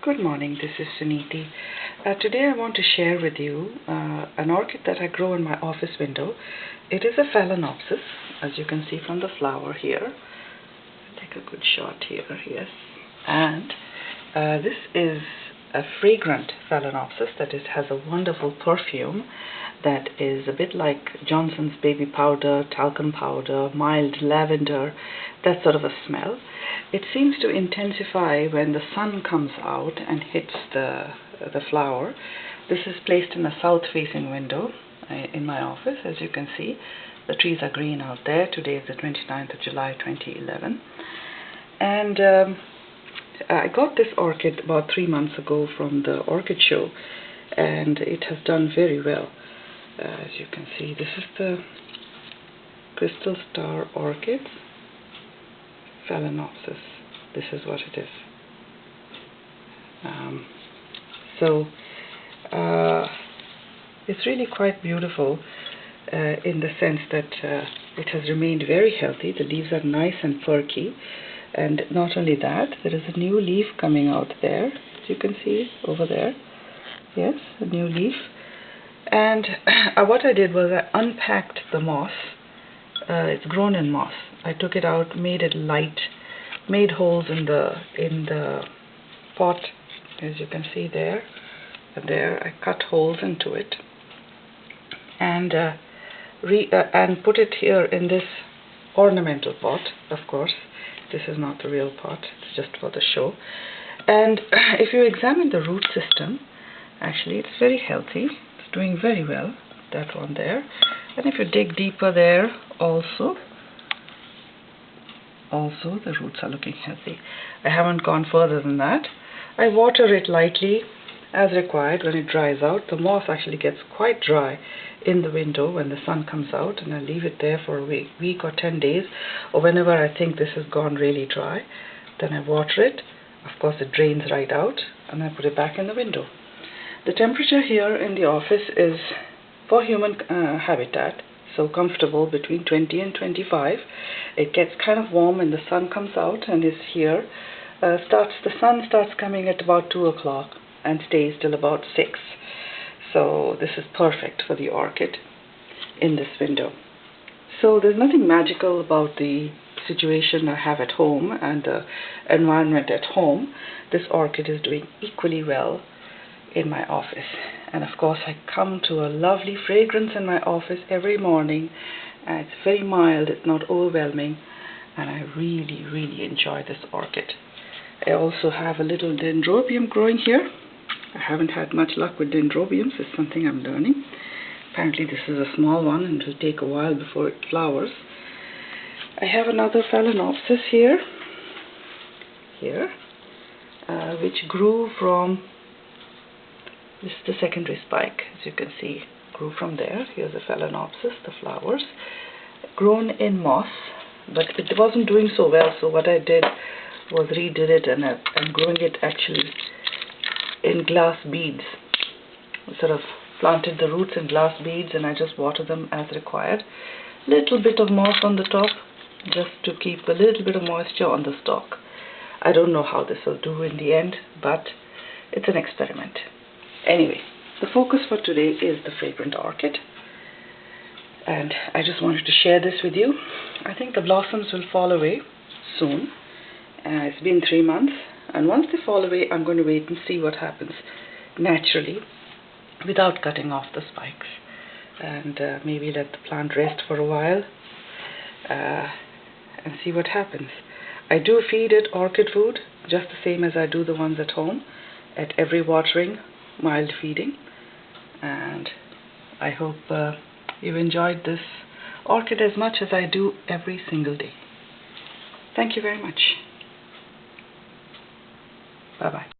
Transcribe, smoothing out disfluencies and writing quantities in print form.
Good morning, this is Suniti. Today I want to share with you an orchid that I grow in my office window. It is a Phalaenopsis, as you can see from the flower here. Take a good shot here, yes. And this is a fragrant Phalaenopsis that has a wonderful perfume that is a bit like Johnson's baby powder, talcum powder, mild lavender, that sort of a smell. It seems to intensify when the sun comes out and hits the flower. This is placed in a south-facing window in my office. As you can see, the trees are green out there. Today is the 29th of July 2011. And I got this orchid about 3 months ago from the orchid show, and it has done very well. As you can see, this is the Crystal Star Orchid Phalaenopsis. This is what it is. It's really quite beautiful in the sense that it has remained very healthy. The leaves are nice and perky, and not only that, there is a new leaf coming out there, as you can see over there. Yes, a new leaf. And what I did was I unpacked the moss. It's grown in moss. I took it out, made it light, made holes in the pot, as you can see there. And there I cut holes into it, and put it here in this ornamental pot. Of course, this is not the real pot. It's just for the show. And if you examine the root system, actually it's very healthy. Doing very well, that one there. And if you dig deeper there, also the roots are looking healthy. I haven't gone further than that. I water it lightly as required. When it dries out, the moss actually gets quite dry in the window when the sun comes out, and I leave it there for a week or 10 days, or whenever I think this has gone really dry. Then I water it. Of course, it drains right out, and I put it back in the window. The temperature here in the office is for human habitat, so comfortable, between 20 and 25. It gets kind of warm when the sun comes out and is here. The sun starts coming at about 2 o'clock and stays till about 6. So this is perfect for the orchid in this window. So there's nothing magical about the situation I have at home and the environment at home. This orchid is doing equally well in my office. And of course, I come to a lovely fragrance in my office every morning, and it's very mild, it's not overwhelming, and I really enjoy this orchid. I also have a little dendrobium growing here. I haven't had much luck with dendrobiums. It's something I'm learning. Apparently this is a small one and it will take a while before it flowers. I have another Phalaenopsis here, which grew from, this is the secondary spike, as you can see, grew from there. Here's a Phalaenopsis, the flowers, grown in moss, but it wasn't doing so well, so what I did was redid it, and I'm growing it actually in glass beads. I sort of planted the roots in glass beads, and I just water them as required. Little bit of moss on the top, just to keep a little bit of moisture on the stalk. I don't know how this will do in the end, but it's an experiment. Anyway, the focus for today is the fragrant orchid, and I just wanted to share this with you. I think the blossoms will fall away soon. It's been 3 months, and once they fall away, I'm going to wait and see what happens naturally without cutting off the spikes, and maybe let the plant rest for a while and see what happens. I do feed it orchid food just the same as I do the ones at home, at every watering, mild feeding, and I hope you enjoyed this orchid as much as I do every single day. Thank you very much. Bye-bye.